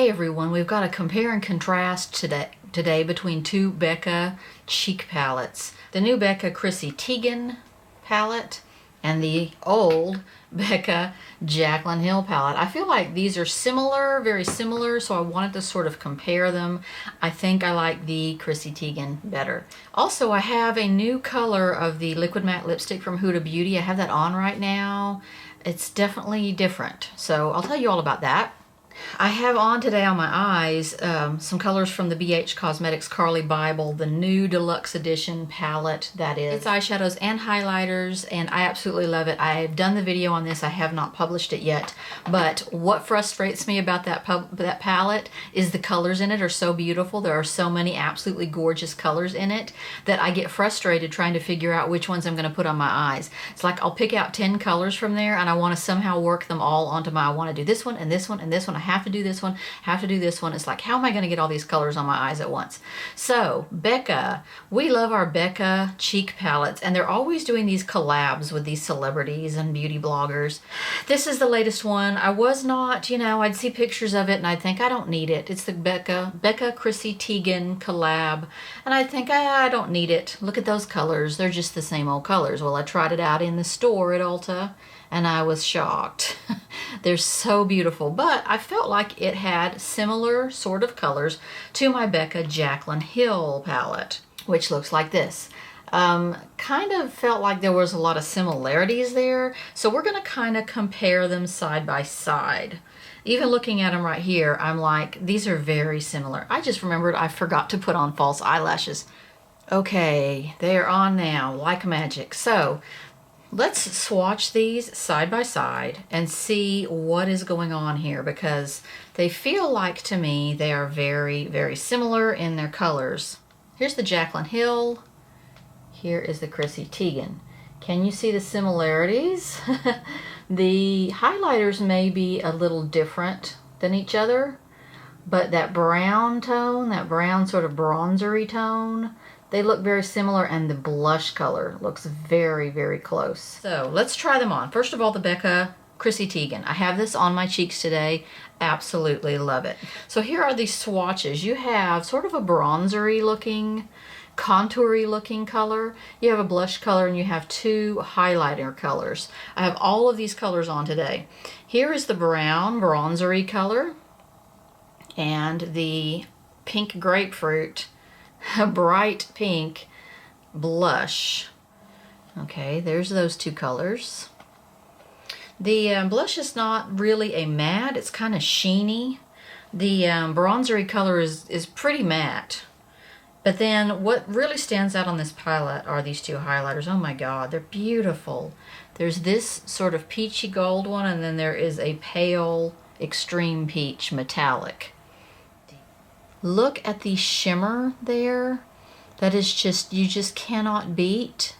Hey everyone, we've got a compare and contrast today between two Becca cheek palettes. The new Becca Chrissy Tiegen palette and the old Becca Jaclyn Hill palette. I feel like these are similar, very similar, so I wanted to sort of compare them. I think I like the Chrissy Tiegen better. Also, I have a new color of the Liquid Matte lipstick from Huda Beauty. I have that on right now. It's definitely different, so I'll tell you all about that. I have on today on my eyes some colors from the BH Cosmetics Carly Bible, the new deluxe edition palette that is. It's eyeshadows and highlighters, and I absolutely love it. I've done the video on this. I have not published it yet, but what frustrates me about that palette is the colors in it are so beautiful. There are so many absolutely gorgeous colors in it that I get frustrated trying to figure out which ones I'm going to put on my eyes. It's like I'll pick out 10 colors from there, and I want to somehow work them all onto I want to do this one and this one and this one. I have to do this one, have to do this one. It's like, how am I going to get all these colors on my eyes at once? So Becca, we love our Becca cheek palettes, and they're always doing these collabs with these celebrities and beauty bloggers. This is the latest one. I was not, I'd see pictures of it and I'd think I don't need it. It's the Becca Chrissy Tiegen collab, and I think I don't need it. Look at those colors. They're just the same old colors. Well, I tried it out in the store at Ulta and I was shocked. They're so beautiful, but I felt like it had similar sort of colors to my Becca Jaclyn Hill palette, which looks like this. Kind of felt like there was a lot of similarities there, so we're going to kind of compare them side by side. Even looking at them right here, I'm like, these are very similar. I just remembered I forgot to put on false eyelashes. Okay, they're on now, like magic. So let's swatch these side by side and see what is going on here, because they feel like, to me, they are very, very similar in their colors. Here's the Jaclyn Hill. Here is the Chrissy Tiegen. Can you see the similarities? The highlighters may be a little different than each other, but that brown tone, that brown sort of bronzery tone, they look very similar, and the blush color looks very, very close. So let's try them on. First of all, the Becca Chrissy Tiegen. I have this on my cheeks today. Absolutely love it. So here are these swatches. You have sort of a bronzery looking, contoury looking color. You have a blush color, and you have two highlighter colors. I have all of these colors on today. Here is the brown bronzery color and the pink grapefruit, a bright pink blush. Okay, there's those two colors. The blush is not really a matte, it's kind of sheeny. The bronzery color is pretty matte. But then what really stands out on this palette are these two highlighters. Oh my god, they're beautiful. There's this sort of peachy gold one, and then there is a pale extreme peach metallic. Look at the shimmer there. That is just, you just cannot beat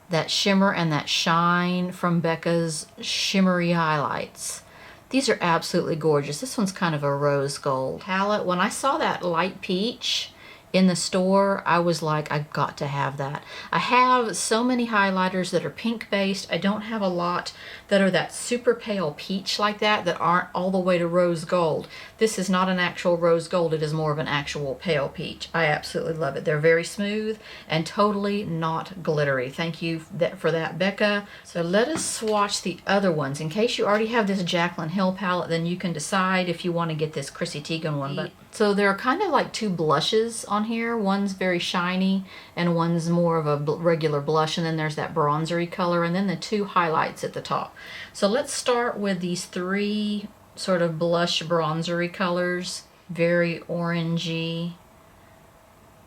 that shimmer and that shine from Becca's shimmery highlights. These are absolutely gorgeous. This one's kind of a rose gold palette. When I saw that light peach in the store, I was like, I've got to have that. I have so many highlighters that are pink based. I don't have a lot that are that super pale peach like that aren't all the way to rose gold. This is not an actual rose gold. It is more of an actual pale peach. I absolutely love it. They're very smooth and totally not glittery. Thank you for that, Becca. So let us swatch the other ones. In case you already have this Jaclyn Hill palette, then you can decide if you want to get this Chrissy Tiegen one. So there are kind of like two blushes on here. One's very shiny and one's more of a regular blush, and then there's that bronzery color, and then the two highlights at the top. So let's start with these three sort of blush bronzery colors. Very orangey,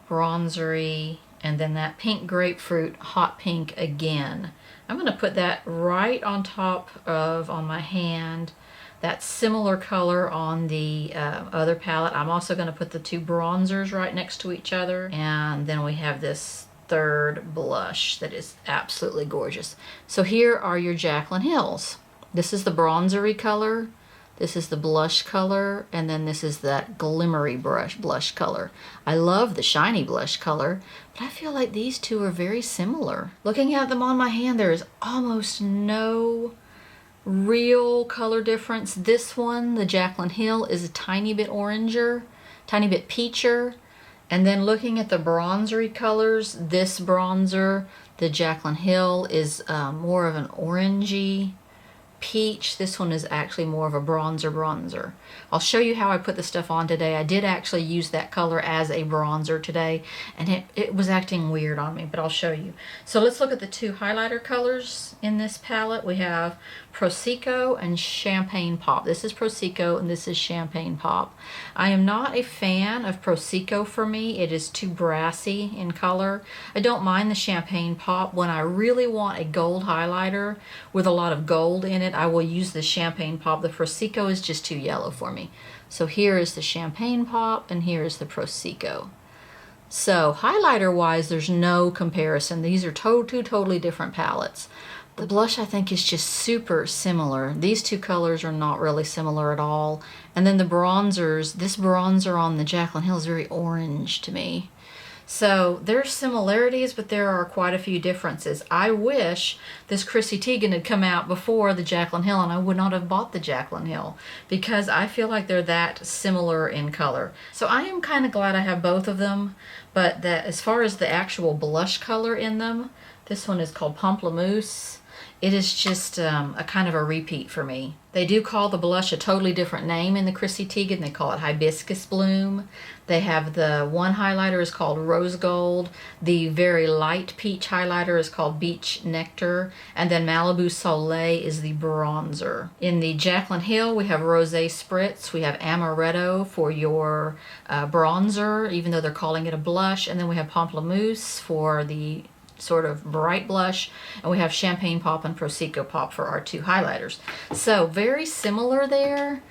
bronzery, and then that pink grapefruit, hot pink again. I'm going to put that right on top of, on my hand, that similar color on the other palette. I'm also going to put the two bronzers right next to each other, and then we have this third blush that is absolutely gorgeous. So here are your Jaclyn Hills. This is the bronzery color, this is the blush color, and then this is that glimmery blush color. I love the shiny blush color, but I feel like these two are very similar. Looking at them on my hand, there is almost no real color difference. This one, the Jaclyn Hill, is a tiny bit oranger, tiny bit peacher. And then looking at the bronzery colors, this bronzer, the Jaclyn Hill, is more of an orangey peach. This one is actually more of a bronzer. I'll show you how I put the stuff on today. I did actually use that color as a bronzer today, and it was acting weird on me, but I'll show you. So let's look at the two highlighter colors in this palette. We have Prosecco and Champagne Pop. This is Prosecco and this is Champagne Pop. I am not a fan of Prosecco for me. It is too brassy in color. I don't mind the Champagne Pop. When I really want a gold highlighter with a lot of gold in it, I will use the Champagne Pop. The Prosecco is just too yellow for me. So here is the Champagne Pop and here is the Prosecco. So highlighter wise, there's no comparison. These are two totally different palettes. The blush, I think, is just super similar. These two colors are not really similar at all. And then the bronzers, this bronzer on the Jaclyn Hill is very orange to me. So there's similarities, but there are quite a few differences. I wish this Chrissy Tiegen had come out before the Jaclyn Hill, and I would not have bought the Jaclyn Hill because I feel like they're that similar in color. So I am kind of glad I have both of them, but that as far as the actual blush color in them, this one is called Pamplemousse. It is just a kind of a repeat for me. They do call the blush a totally different name in the Chrissy Tiegen. They call it Hibiscus Bloom. They have the one highlighter is called Rose Gold. The very light peach highlighter is called Beach Nectar. And then Malibu Soleil is the bronzer. In the Jaclyn Hill, we have Rosé Spritz. We have Amaretto for your bronzer, even though they're calling it a blush. And then we have Pamplemousse for the sort of bright blush, and we have Champagne Pop and Prosecco Pop for our two highlighters. So very similar there.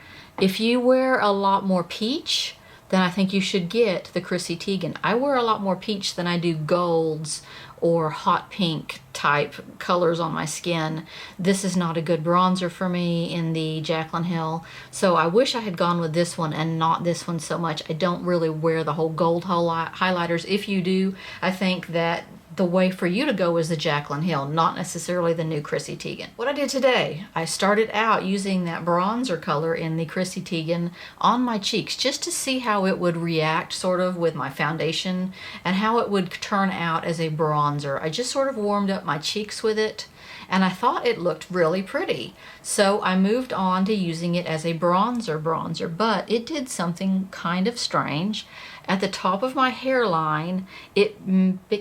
If you wear a lot more peach, then I think you should get the Chrissy Tiegen. I wear a lot more peach than I do golds or hot pink type colors on my skin. This is not a good bronzer for me in the Jaclyn Hill. So I wish I had gone with this one and not this one so much. I don't really wear the whole gold highlighters. If you do, I think that the way for you to go is the Jaclyn Hill, not necessarily the new Chrissy Tiegen. What I did today, I started out using that bronzer color in the Chrissy Tiegen on my cheeks just to see how it would react sort of with my foundation and how it would turn out as a bronzer. I just sort of warmed up my cheeks with it, and I thought it looked really pretty. So I moved on to using it as a bronzer, but it did something kind of strange. At the top of my hairline, it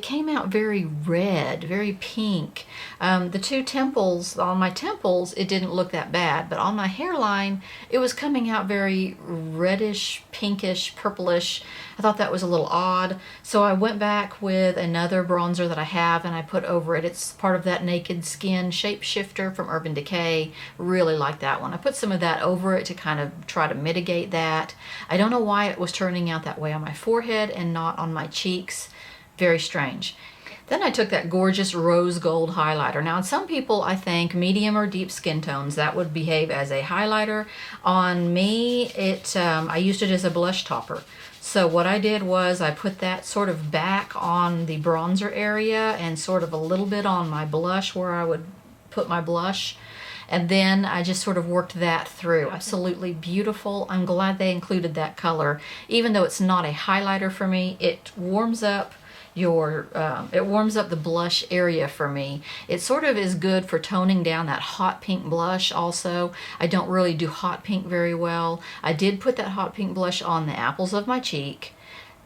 came out very red, very pink. The two temples, on my temples, it didn't look that bad, but on my hairline, it was coming out very reddish, pinkish, purplish. I thought that was a little odd. So I went back with another bronzer that I have and I put over it. It's part of that Naked Skin Shapeshifter from Urban Decay. Really like that one. I put some of that over it to kind of try to mitigate that. I don't know why it was turning out that way on my forehead and not on my cheeks. Very strange. Then I took that gorgeous rose gold highlighter. Now, on some people, I think medium or deep skin tones, that would behave as a highlighter. On me, I used it as a blush topper. So what I did was I put that sort of back on the bronzer area and sort of a little bit on my blush where I would put my blush. And then I just sort of worked that through. Absolutely beautiful. I'm glad they included that color. Even though it's not a highlighter for me, it warms up the blush area for me. It sort of is good for toning down that hot pink blush also. I don't really do hot pink very well. I did put that hot pink blush on the apples of my cheek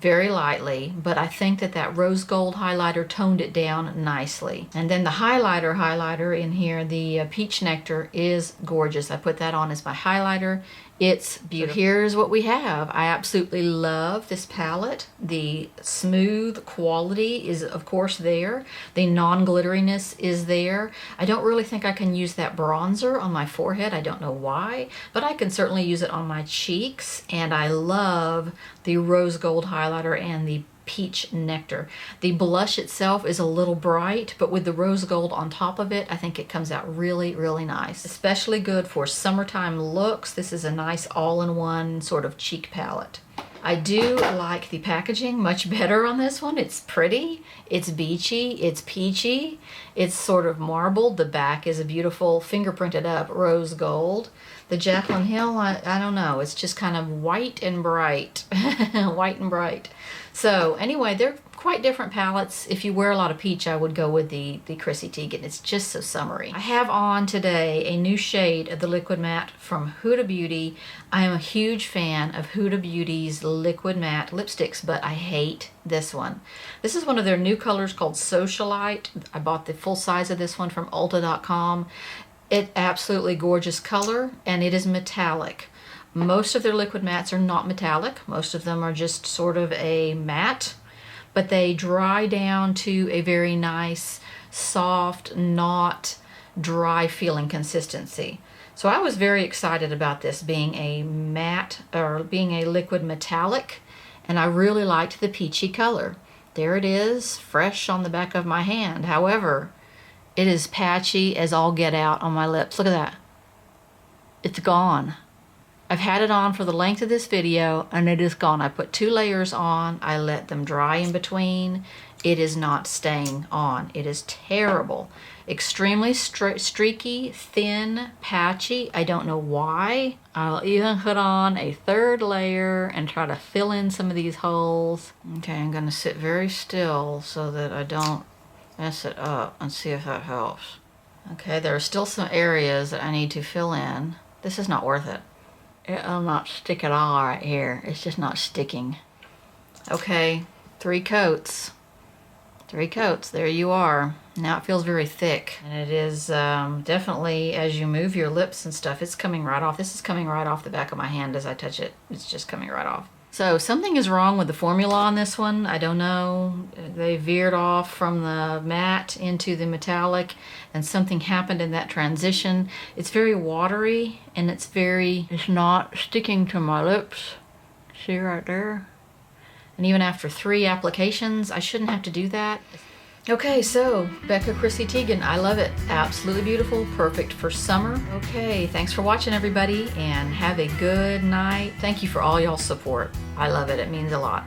very lightly, but I think that rose gold highlighter toned it down nicely. And then the highlighter in here, the Peach Nectar, is gorgeous. I put that on as my highlighter. It's beautiful. Here's what we have. I absolutely love this palette. The smooth quality is, of course, there. The non-glitteriness is there. I don't really think I can use that bronzer on my forehead. I don't know why, but I can certainly use it on my cheeks. And I love the rose gold highlighter and the Peach Nectar. The blush itself is a little bright, but with the rose gold on top of it, I think it comes out really, really nice. Especially good for summertime looks. This is a nice all-in-one sort of cheek palette. I do like the packaging much better on this one. It's pretty, it's beachy, it's peachy, it's sort of marbled. The back is a beautiful fingerprinted up rose gold. The Jaclyn Hill, I don't know, it's just kind of white and bright. White and bright. So anyway, they're quite different palettes. If you wear a lot of peach, I would go with the Chrissy Tiegen. It's just so summery. I have on today a new shade of the Liquid Matte from Huda Beauty. I am a huge fan of Huda Beauty's Liquid Matte lipsticks, but I hate this one. This is one of their new colors called Socialite. I bought the full size of this one from Ulta.com. It's absolutely gorgeous color, and it is metallic. Most of their liquid mattes are not metallic. Most of them are just sort of a matte, but they dry down to a very nice, soft, not dry feeling consistency. So I was very excited about this being a matte, or being a liquid metallic, and I really liked the peachy color. There it is, fresh on the back of my hand. However, it is patchy as all get out on my lips. Look at that. It's gone. I've had it on for the length of this video and it is gone. I put 2 layers on. I let them dry in between. It is not staying on. It is terrible. Extremely streaky, thin, patchy. I don't know why. I'll even put on a 3rd layer and try to fill in some of these holes. Okay, I'm going to sit very still so that I don't mess it up and see if that helps. Okay, there are still some areas that I need to fill in. This is not worth it. It'll not stick at all right here. It's just not sticking. Okay, 3 coats. 3 coats, there you are. Now it feels very thick. And it is definitely, as you move your lips and stuff, it's coming right off. This is coming right off the back of my hand as I touch it. It's just coming right off. So something is wrong with the formula on this one. I don't know. They veered off from the matte into the metallic and something happened in that transition. It's very watery and it's not sticking to my lips. See right there? And even after 3 applications, I shouldn't have to do that. Okay, so Becca Chrissy Tiegen, I love it. Absolutely beautiful, perfect for summer. Okay, thanks for watching everybody and have a good night. Thank you for all y'all's support. I love it, it means a lot.